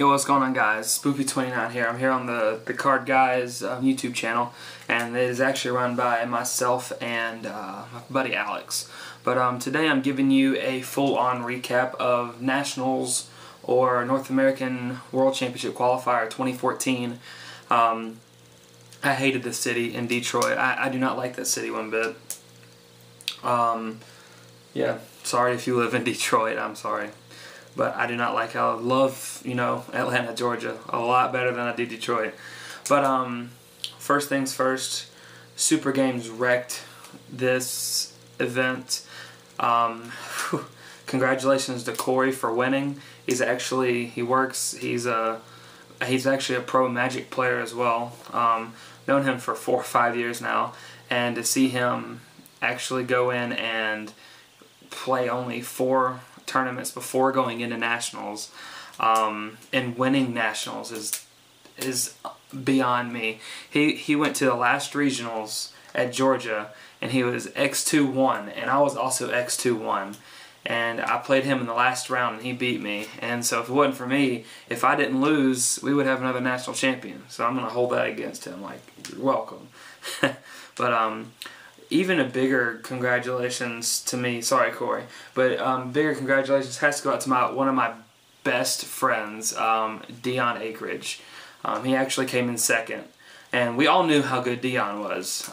Yo, what's going on, guys? Spoofy29 here. I'm here on the Card Guys YouTube channel, and it is actually run by myself and my buddy Alex. But today I'm giving you a full-on recap of Nationals or North American World Championship Qualifier 2014. I hated this city in Detroit. I do not like that city one bit. Yeah, sorry if you live in Detroit. I'm sorry. But I do not like how I love, Atlanta, Georgia a lot better than I do Detroit. But first things first, Super Games wrecked this event. Congratulations to Corey for winning. He's actually he's actually a pro Magic player as well. Known him for 4 or 5 years now, and to see him actually go in and play only 4 tournaments before going into Nationals and winning Nationals is beyond me. He went to the last regionals at Georgia and he was X2-1 and I was also X2-1, and I played him in the last round and he beat me. And so if it wasn't for me, if I didn't lose, we would have another national champion. So I'm gonna hold that against him, like, you're welcome. But even a bigger congratulations to me, sorry Corey, but bigger congratulations has to go out to one of my best friends, Dion Akeridge. He actually came in second, and we all knew how good Dion was.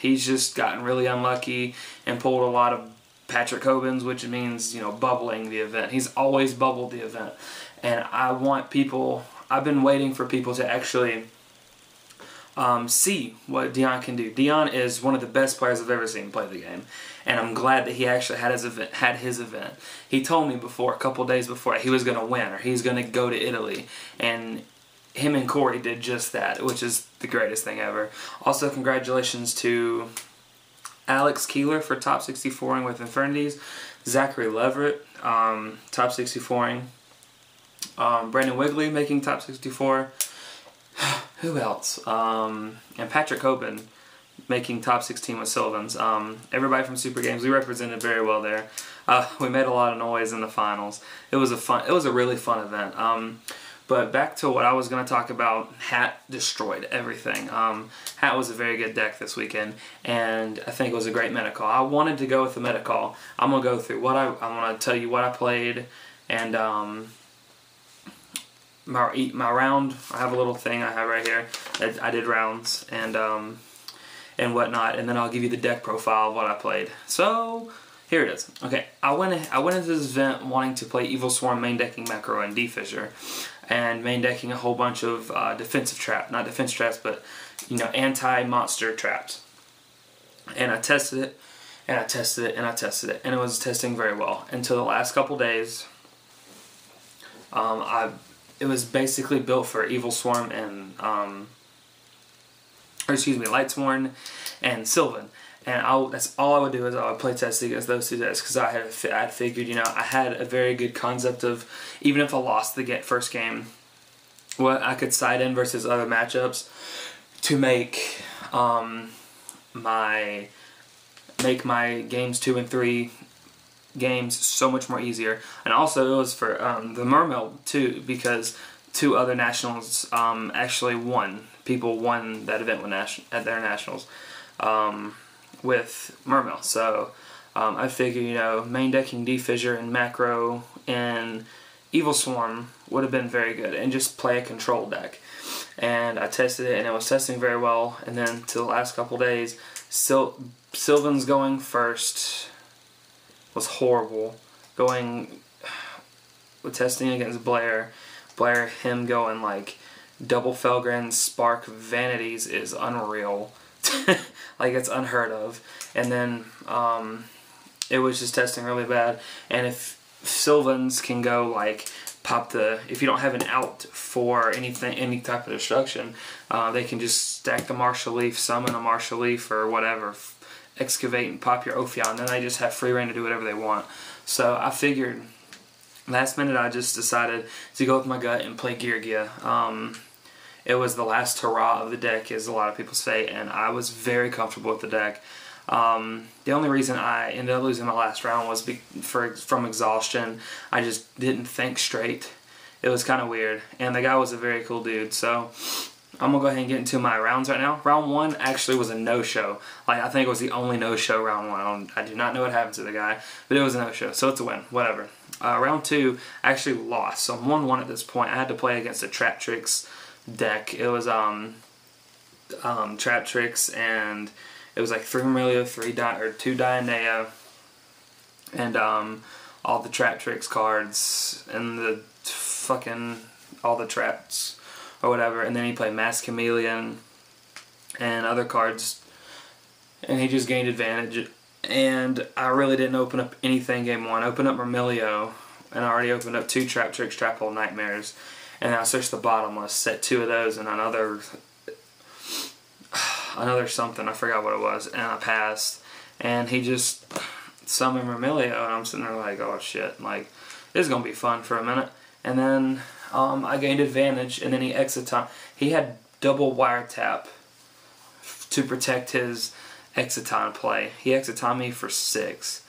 He's just gotten really unlucky and pulled a lot of Patrick Cobins, which means, bubbling the event. He's always bubbled the event, and I've been waiting for people to actually see what Dion can do. Dion is one of the best players I've ever seen play the game, and I'm glad that he actually had his event. He told me a couple days before, he was going to win or he's going to go to Italy, and him and Corey did just that, which is the greatest thing ever. Also, congratulations to Alex Keeler for top 64ing with Infernities, Zachary Leverett top 64ing, Brandon Wigley making top 64. Who else? And Patrick Cobin making top 16 with Sylvans. Everybody from Super Games, we represented very well there. We made a lot of noise in the finals. It was a really fun event. But back to what I was going to talk about, Hat destroyed everything. Hat was a very good deck this weekend, and I think it was a great meta call. I wanted to go with the meta call. I'm going to go through I want to tell you what I played, and my round. I have a little thing I have right here. I did rounds and whatnot, and then I'll give you the deck profile of what I played. So here it is. Okay, I went into this event wanting to play Evil Swarm, main decking Macro and D-Fissure, and main decking a whole bunch of defensive traps, not defense traps, but anti-monster traps. And I tested it, and I tested it, and I tested it, and it was testing very well until the last couple days. It was basically built for Evil Swarm and, Lightsworn and Sylvan. And that's all I would do, is I would play test against those two decks, because I had figured, I had a very good concept of, even if I lost the first game, what I could side in versus other matchups to make my games 2 and 3 games so much more easier. And also it was for the Mermaid too, because 2 other nationals actually won. People won that event at their nationals with Mermaid. So I figured, main decking D-Fissure and Macro and Evil Swarm would have been very good, and just play a control deck. And I tested it, and it was testing very well. And then to the last couple days, Sylvan's going first was horrible. With testing against Blair, him going like double Felgren Spark Vanities is unreal. Like, it's unheard of. And then it was just testing really bad. And if Sylvans can go like if you don't have an out for any type of destruction, they can just stack the Martial Leaf, summon a Martial Leaf or whatever, excavate and pop your Ophion, and then they just have free reign to do whatever they want. So I figured, last minute I just decided to go with my gut and play Geargia. It was the last hurrah of the deck, as a lot of people say, and I was very comfortable with the deck. The only reason I ended up losing my last round was from exhaustion. I just didn't think straight, It was kind of weird, and the guy was a very cool dude. So I'm gonna go ahead and get into my rounds right now. Round 1 actually was a no-show. Like, I think it was the only no-show round 1. I do not know what happened to the guy, but it was a no-show, so it's a win. Whatever. Round 2, I actually lost, so I'm 1-1 at this point. I had to play against a Trap Tricks deck. It was Trap Tricks, and it was like 3 Mermelio, 2 Dianea, and all the Trap Tricks cards, and the fucking all the traps or whatever, and then he played Mass Chameleon and other cards, and he just gained advantage. And I really didn't open up anything game 1. I opened up Mermelio, and I already opened up 2 Trap Tricks, Trap Hole Nightmares, and I searched the bottom list, set 2 of those, and another something, I forgot what it was, and I passed, and he just summoned Mermelio, and I'm sitting there like, oh shit, like, this is gonna be fun for a minute. And then I gained advantage, and then he he had double wiretap to protect his Exiton play. He Exiton me for 6,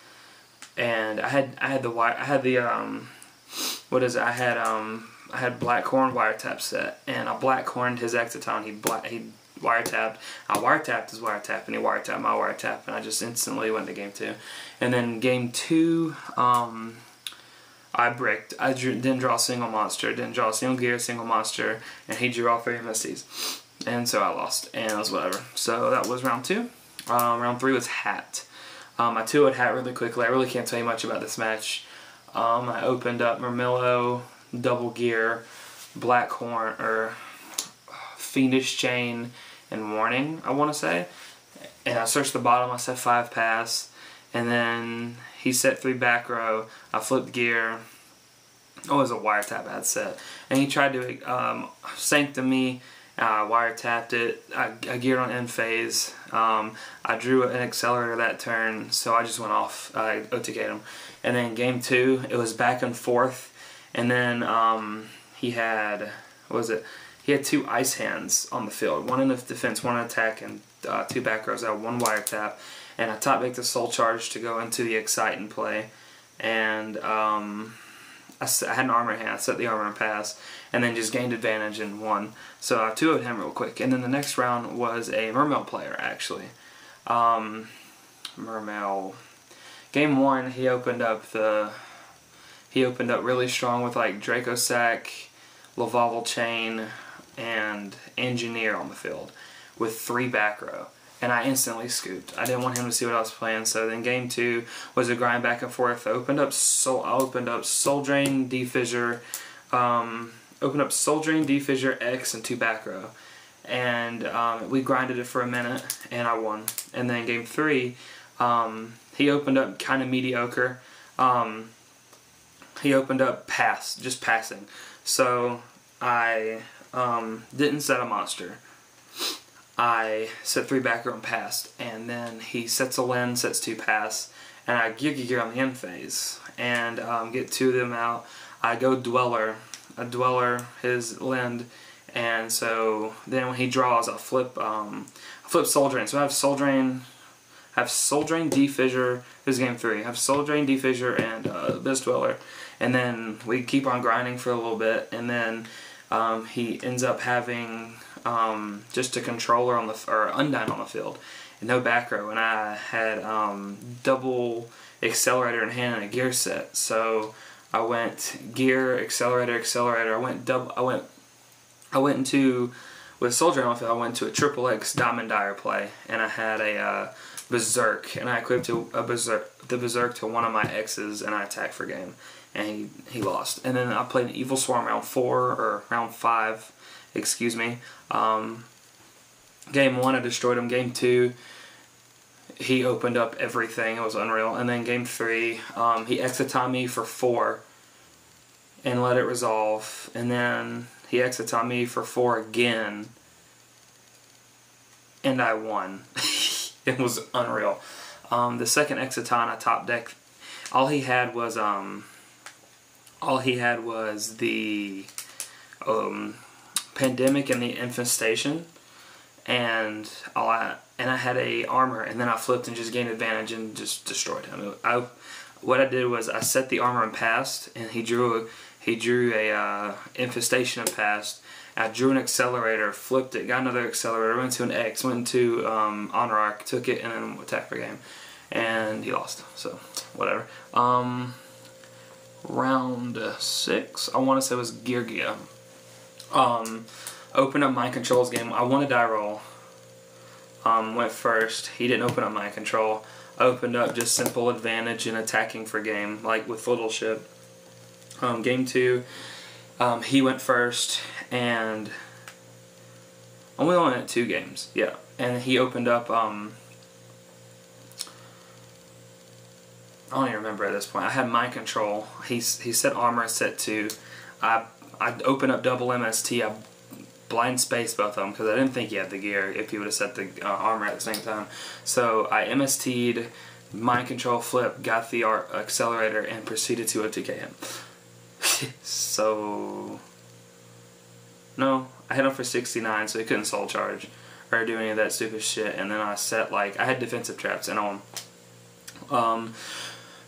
and I had Blackhorn wiretap set, and I Blackhorned his Exiton. He wiretapped. I wiretapped his wiretap, and he wiretapped my wiretap, and I just instantly went to game 2. And then game 2, I bricked. I didn't draw a single monster, didn't draw a single gear, single monster, and he drew all 3 Misties. And so I lost, and it was whatever. So that was round 2. Round 3 was Hat. I 2-would Hat really quickly. I really can't tell you much about this match. I opened up Mermello, Double Gear, Blackhorn, or Fiendish Chain, and Warning, I want to say. And I searched the bottom, I set 5 pass, and then he set 3 back row. I flipped gear. Oh, it was a wiretap I had set. And he tried to sanctum me. I wiretapped it. I geared on end phase. I drew an accelerator that turn, so I just went off. I OTK'd him. And then game 2, it was back and forth. And then he had, what was it? He had 2 ice hands on the field. 1 in the defense, 1 in attack, and 2 back rows. I had 1 wiretap. And I top baked the Soul Charge to go into the Excite and play. And I had an armor hand. I set the armor and pass, and then just gained advantage and won. So I 2-0'd him real quick. And then the next round was a Mermel player, actually. Mermel. Game 1, he opened up really strong with like Draco Sack, Lavalval Chain, and Engineer on the field with 3 back row. And I instantly scooped. I didn't want him to see what I was playing. So then game 2 was a grind back and forth. I opened up Soul Drain, Defissure, X, and 2 back row. And we grinded it for a minute, and I won. And then game 3, he opened up kind of mediocre. He opened up just passing. So I didn't set a monster. I set 3 back row and passed, and then he sets a lens, sets 2 pass, and I gear on the end phase, and get 2 of them out. I go Dweller, his Lend, and so then when he draws, I flip Soul Drain. So I have Soul Drain, Defissure. This is game 3. I have Soul Drain, Defissure, and this Dweller, and then we keep on grinding for a little bit, and then he ends up having just a controller on Undyne on the field, and no back row, and I had double accelerator in hand and a gear set. So I went gear, accelerator. I went into with Soul Drain on the field. I went to a triple X Diamond Dire play, and I had a Berserk, and I equipped the Berserk to one of my X's, and I attacked for game, and he lost. And then I played an Evil Swarm round 5. Excuse me. Game 1, I destroyed him. Game 2, he opened up everything. It was unreal. And then game 3, he Exiton me for 4 and let it resolve. And then he Exiton me for 4 again, and I won. It was unreal. The second Exiton, I top decked. All he had was the Pandemic and the Infestation, and I had a armor, and then I flipped and just gained advantage and just destroyed him. What I did was I set the armor and passed, and he drew He drew a Infestation of Past. I drew an Accelerator, flipped it, got another Accelerator, went to an X, went into Honor Arc, took it, and then attacked for game. And he lost, so whatever. Round 6, I want to say it was Geargia. Opened up Mind Control's game. I won a die roll. Went first. He didn't open up Mind Control. I opened up just simple advantage and attacking for game, like with little shit. Game 2, he went first, and we only went 2 games. Yeah, and he opened up. I don't even remember at this point. I had Mind Control. He set armor set 2. I opened up double MST. I blind space both of them because I didn't think he had the gear if he would have set the armor at the same time. So I MST'd, Mind Control flip, got the Accelerator, and proceeded to OTK him. So, no, I hit him for 69, so he couldn't soul charge or do any of that stupid shit. And then I set, like, I had defensive traps and on.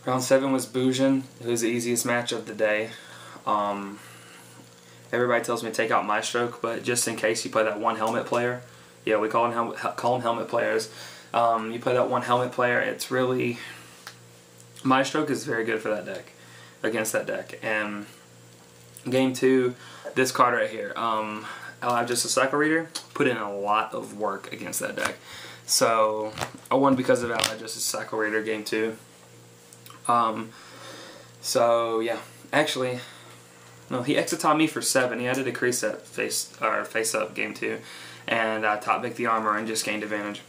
Round 7 was Boujin. It was the easiest match of the day. Everybody tells me to take out my stroke, but just in case you play that one helmet player, yeah, we call them helmet players. You play that one helmet player, it's really, my stroke is very good for that deck, against that deck. And game 2, this card right here, I'll just a Cycle Reader, put in a lot of work against that deck. So I won because of Ally just a Cycle Reader game 2. So yeah, actually, no, he exited me for 7. He had to decrease that face up game 2, and I top picked the armor and just gained advantage.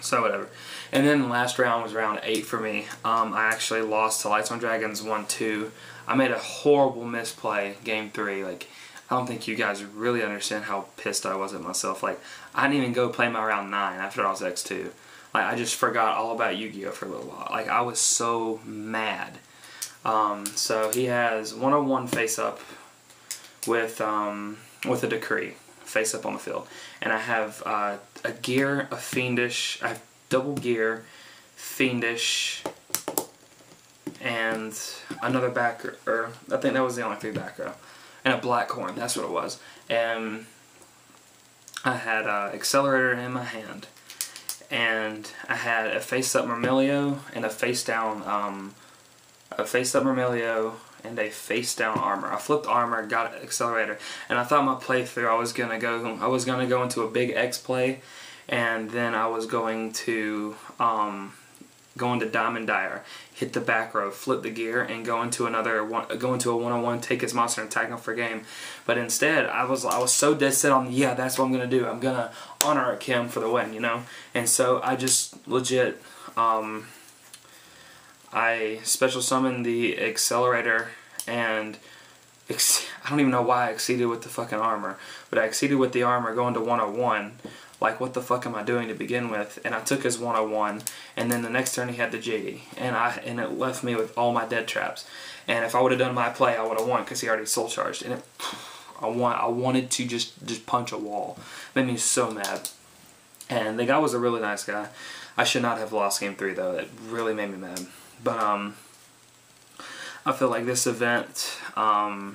So whatever. And then the last round was round 8 for me. I actually lost to Lights on Dragons 1-2. I made a horrible misplay game 3. Like, I don't think you guys really understand how pissed I was at myself. Like, I didn't even go play my round 9 after I was X2. Like, I just forgot all about Yu-Gi-Oh for a little while. Like, I was so mad. So he has 101 face up with a Decree face up on the field, and I have a Gear, a Fiendish. I have double Gear, Fiendish, and another back, or I think that was the only 3 back row, and a Black Horn. That's what it was. And I had Accelerator in my hand, and I had a face up Myrmilio and a face down Myrmilio and a face down armor. I flipped armor, got an Accelerator, and I thought my playthrough I was gonna go into a big X play, and then I was going to go into Diamond Dire, hit the back row, flip the gear, and go into a 1-on-1, take his monster and attack him for game. But instead, I was so dead set on, yeah, that's what I'm gonna do. I'm gonna Honor Arc him for the win, you know. And so I just legit. I special summoned the Accelerator, and I don't even know why I exceeded with the fucking armor, but I exceeded with the armor going to 101. Like, what the fuck am I doing to begin with? And I took his 101, and then the next turn he had the JD, and it left me with all my dead traps. And if I would have done my play, I would have won because he already soul charged. And I wanted to just punch a wall. It made me so mad. And the guy was a really nice guy. I should not have lost game 3 though. It really made me mad. But I feel like this event, I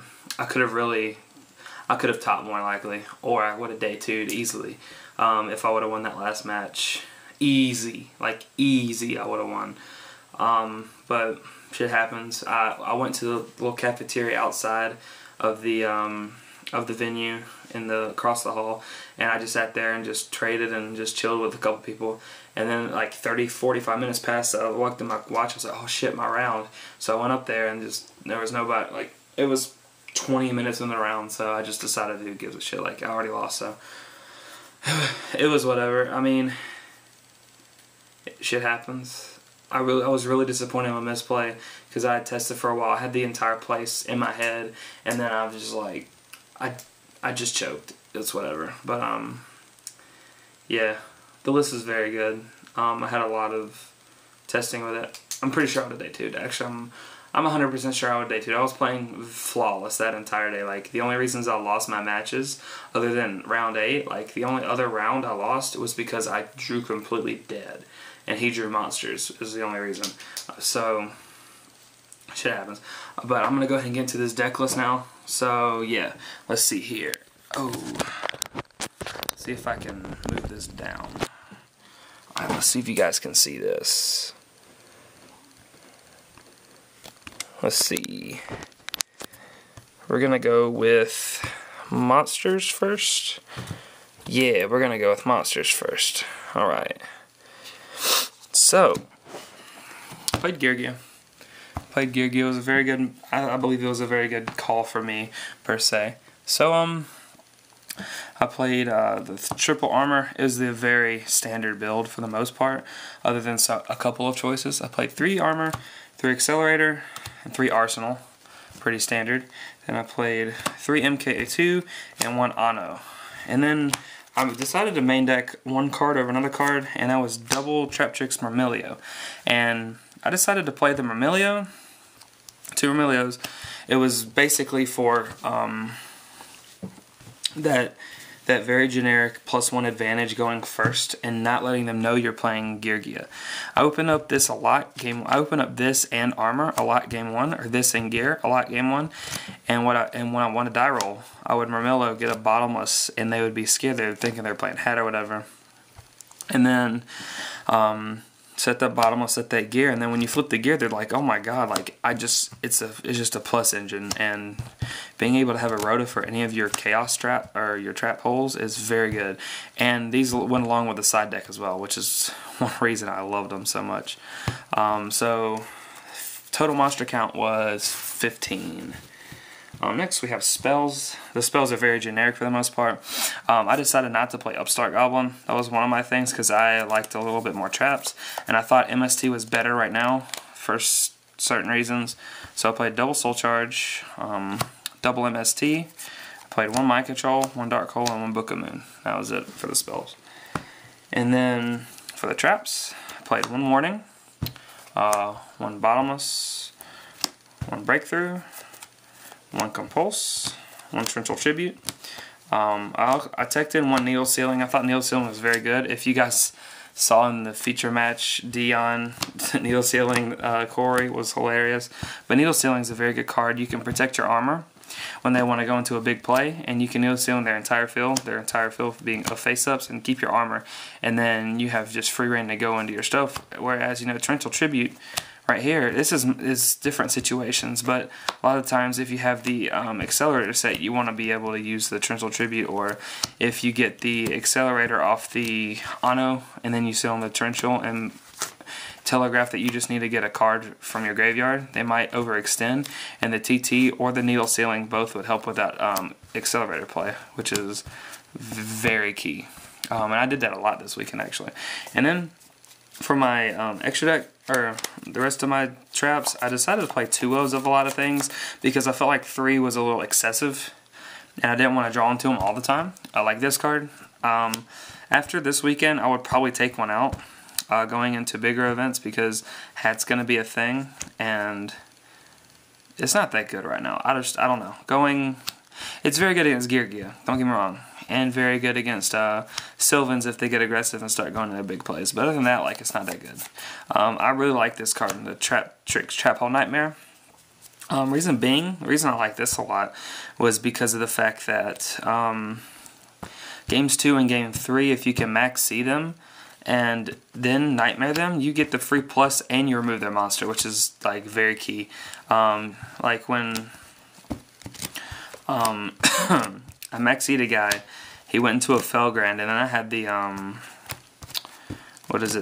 could have topped more likely, or I would have day 2'd easily. If I would have won that last match, easy, like easy, I would have won. But shit happens. I went to the little cafeteria outside of the venue across the hall, and I just sat there and just traded and just chilled with a couple people. And then like 30-45 minutes passed, I walked in my watch, I was like, oh shit, my round. So I went up there and just, there was nobody, like, it was 20 minutes in the round, so I just decided who gives a shit, like, I already lost, so it was whatever. I mean, shit happens. I was really disappointed in my misplay because I had tested for a while. I had the entire place in my head, and then I was just like, I just choked. It's whatever. But yeah, the list is very good. I had a lot of testing with it. I'm pretty sure I would have day 2'd. Actually, I'm 100% sure I would day 2'd. I was playing flawless that entire day. Like, the only reasons I lost my matches, other than round 8, like, the only other round I lost was because I drew completely dead. And he drew monsters, is the only reason. So, Shit happens. But I'm gonna go ahead and get into this deck list now. So yeah, let's see here. Oh, see if I can move this down. Alright, let's see if you guys can see this. Let's see. We're gonna go with monsters first. Yeah, we're gonna go with monsters first. Alright. So, played Geargia. It was a very good, I believe it was a very good call for me, per se. So, I played the triple armor. Is the very standard build for the most part, other than a couple of choices. I played 3 armor, 3 accelerator, and 3 arsenal. Pretty standard. Then I played 3 MK2 and 1 Ano. And then I decided to main deck 1 card over another card, and that was double Traptrix Myrmilio. And I decided to play the Myrmilio, 2 Myrmilios. It was basically for that very generic +1 advantage going first and not letting them know you're playing Geargia. I open up this a lot I open up this and armor a lot game 1, or this and gear a lot game 1, and when I want to die roll, I would Myrmilio get a bottomless, and they would be scared. They were thinking they're playing hat or whatever, and then set that bottomless, set that gear, and then when you flip the gear, they're like, oh my god, like it's just a plus engine. And being able to have a rota for any of your chaos trap or your trap holes is very good. And these went along with the side deck as well, which is one reason I loved them so much. So total monster count was 15. Next we have spells. The spells are very generic for the most part. I decided not to play Upstart Goblin. That was one of my things because I liked a little bit more traps, and I thought MST was better right now for certain reasons. So I played double Soul Charge, double MST. I played 1 Mind Control, 1 Dark Hole, and 1 Book of Moon. That was it for the spells. And then for the traps, I played 1 Warning, 1 Bottomless, 1 Breakthrough, 1 Compulse, 1 Torrential Tribute. I teched in 1 Needle Sealing. I thought Needle Sealing was very good. If you guys saw in the feature match, Dion Needle Sealing Corey was hilarious. But Needle Sealing is a very good card. You can protect your armor when they want to go into a big play, and you can Needle Seal their entire field being face-ups, and keep your armor. And then you have just free reign to go into your stuff. Whereas, you know, Torrential Tribute right here, this is different situations, but a lot of times if you have the accelerator set, you want to be able to use the Torrential Tribute, or if you get the accelerator off the Ano and then you sit on the Torrential and telegraph that you just need to get a card from your graveyard, they might overextend, and the TT or the Needle Sealing both would help with that accelerator play, which is very key. And I did that a lot this weekend actually. And then for my extra deck, or the rest of my traps, I decided to play 2-0s of a lot of things because I felt like 3 was a little excessive and I didn't want to draw into them all the time. I like this card. After this weekend, I would probably take 1 out going into bigger events because hat's going to be a thing, and it's not that good right now. I don't know. It's very good against Geargia, don't get me wrong, and very good against Sylvans if they get aggressive and start going into big plays. But other than that, like, it's not that good. I really like this card, the Trap Hole Nightmare. The reason I like this a lot was because of the fact that Games 2 and Game 3, if you can max C them and then Nightmare them, you get the free plus and you remove their monster, which is like very key. Like when I max C'd a guy, he went into a Felgrand, and then I had the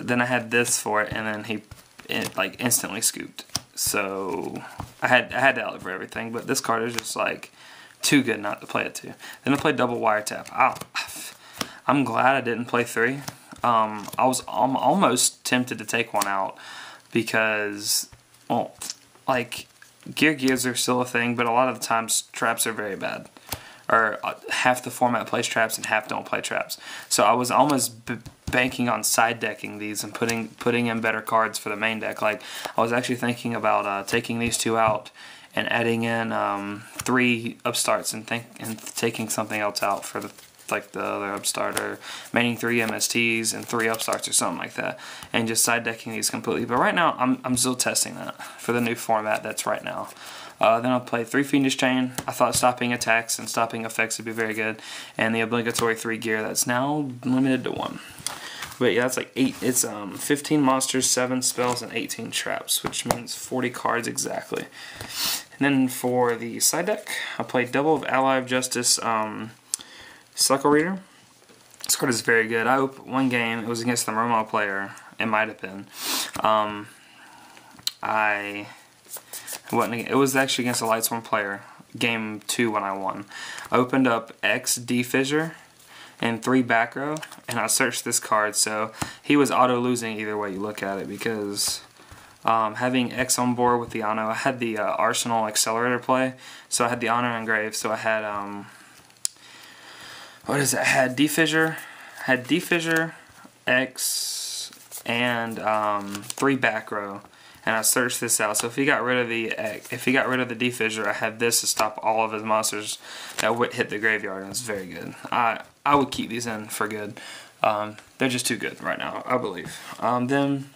then I had this for it, and then it like instantly scooped. So I had to outlive everything, but this card is just like too good not to play it to. Then I played double Wiretap. I'm glad I didn't play 3. I'm almost tempted to take 1 out because, well, like, Gears are still a thing, but a lot of the times traps are very bad. Or half the format plays traps and half don't play traps. So I was almost banking on side decking these and putting in better cards for the main deck. Like, I was actually thinking about taking these 2 out and adding in 3 upstarts and taking something else out for like the other upstart, or maining 3 MSTs and 3 upstarts or something like that, and just side decking these completely. But right now I'm still testing that for the new format that's right now. Then I'll play 3 Fiendish Chain. I thought stopping attacks and stopping effects would be very good, and the obligatory 3 gear that's now limited to 1. But yeah, that's like 8. It's 15 monsters, 7 spells, and 18 traps, which means 40 cards exactly. And then for the side deck, I played double of Ally of Justice Suckle Reader. This card is very good. I opened one game. It was against the Mermail player. It might have been. It was actually against a Lightsworn player. Game 2 when I won. I opened up X D-Fissure and 3 back row, and I searched this card, so he was auto losing either way you look at it, because having X on board with the Anno, I had the Arsenal Accelerator play, so I had the Honor engraved, so I had I had D-Fissure, X, and 3 back row, and I searched this out. So if he got rid of the D-Fissure, I had this to stop all of his monsters that would hit the graveyard, and it's very good. I would keep these in for good. They're just too good right now, I believe. Then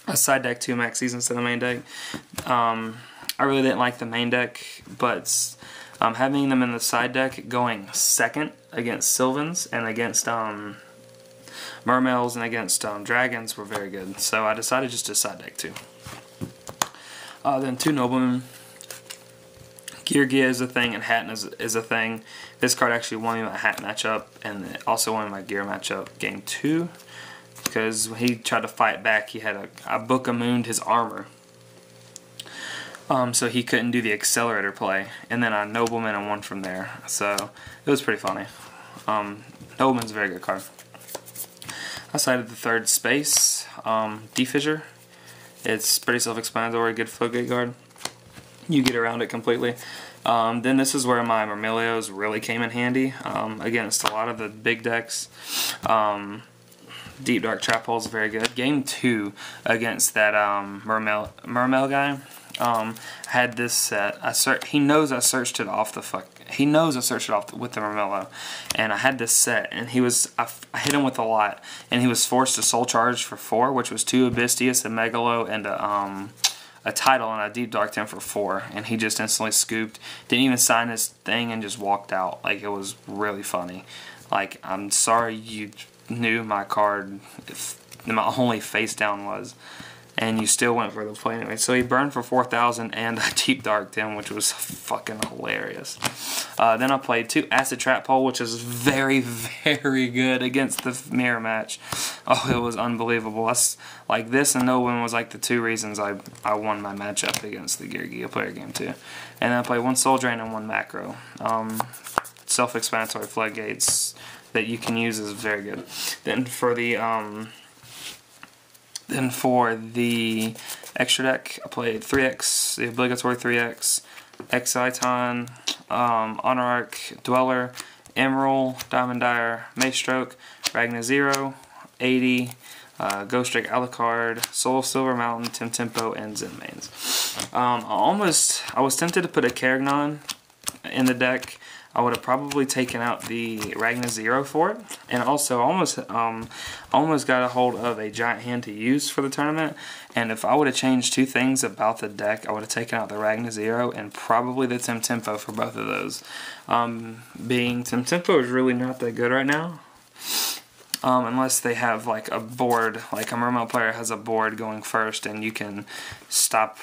I side deck 2 Maxis instead of main deck. I really didn't like the main deck, but having them in the side deck going second against Sylvans and against Mermails and against Dragons were very good. So I decided just to side deck 2. Then 2 Noblemen. Geargia is a thing, and Hatton is a thing. This card actually won me my Hat matchup, and it also won me my Gear matchup game 2. Because when he tried to fight back, he had I Book-a-Mooned his armor. So he couldn't do the Accelerator play. And then I Nobleman and won from there. So it was pretty funny. Nobleman's a very good card. I sided the 3rd space, D-Fissure. It's pretty self-explanatory, good floodgate card. You get around it completely. Then this is where my Myrmilios really came in handy against a lot of the big decks. Deep Dark Trap Hole is very good. Game 2 against that Mermail guy. Had this set. He knows I searched it off the He knows I searched it off with the Mermello, and I had this set, and I hit him with a lot, and he was forced to Soul Charge for 4, which was 2 Abystius, a Megalo, and a Tidal, and I Deep Darked him for 4, and he just instantly scooped. Didn't even sign his thing and just walked out. Like, it was really funny. Like, I'm sorry you knew my card, my only face down was, and you still went for the play anyway. So he burned for 4,000, and I Deep Darked him, which was fucking hilarious. Then I played 2 Acid Trap Hole, which is very, very good against the mirror match. Oh, it was unbelievable. Like, this and no one was like the 2 reasons I won my matchup against the Geargia player game 2. And then I played 1 Soul Drain and 1 Macro. Self-explanatory floodgates that you can use is very good. Then for the extra deck, I played 3X, the obligatory 3X, Exciton, Honor Arc, Dweller, Emerald, Diamond Dyer, Maestroke, Ragna Zero, 80, Ghost Drake Alucard, Soul of Silver Mountain, Tim Tempo, and Zen Mains. I was tempted to put a Keragnon in the deck. I would have probably taken out the Ragna Zero for it, and also almost got a hold of a Giant Hand to use for the tournament. And if I would have changed 2 things about the deck, I would have taken out the Ragna Zero and probably the Tim Tempo for both of those. Being Tim Tempo is really not that good right now, unless they have like a board, like a Mermail player has a board going first, and you can stop.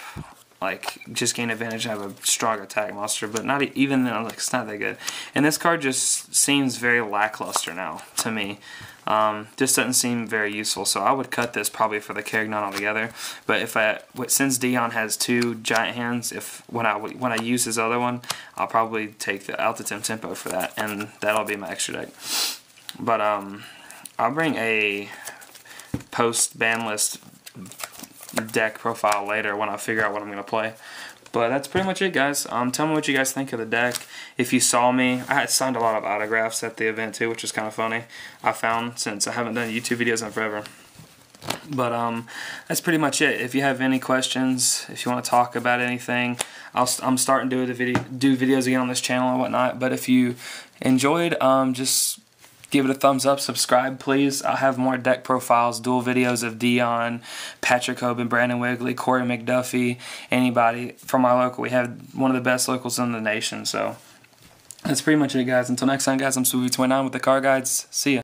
Like, just gain advantage and have a strong attack monster, but not even then, like, it's not that good. And this card just seems very lackluster now, to me. Just doesn't seem very useful, so I would cut this probably for the Keragnon altogether. But since Dion has 2 Giant Hands, when I use his other one, I'll probably take out the Tim Tempo for that, and that'll be my extra deck. But I'll bring a post-ban list deck profile later when I figure out what I'm going to play. But that's pretty much it, guys. Tell me what you guys think of the deck. If you saw me, I had signed a lot of autographs at the event too, which is kind of funny. I found, since I haven't done YouTube videos in forever. But that's pretty much it. If you have any questions, if you want to talk about anything, I'm starting to do videos again on this channel and whatnot. But if you enjoyed, just Give it a thumbs up, subscribe please. I'll have more deck profiles, dual videos of Dion, Patrick Hoban, Brandon Wigley, Corey McDuffie, anybody from our local. We have one of the best locals in the nation, so that's pretty much it, guys. Until next time, guys, I'm Spoofy29 with the Car Guides. See ya.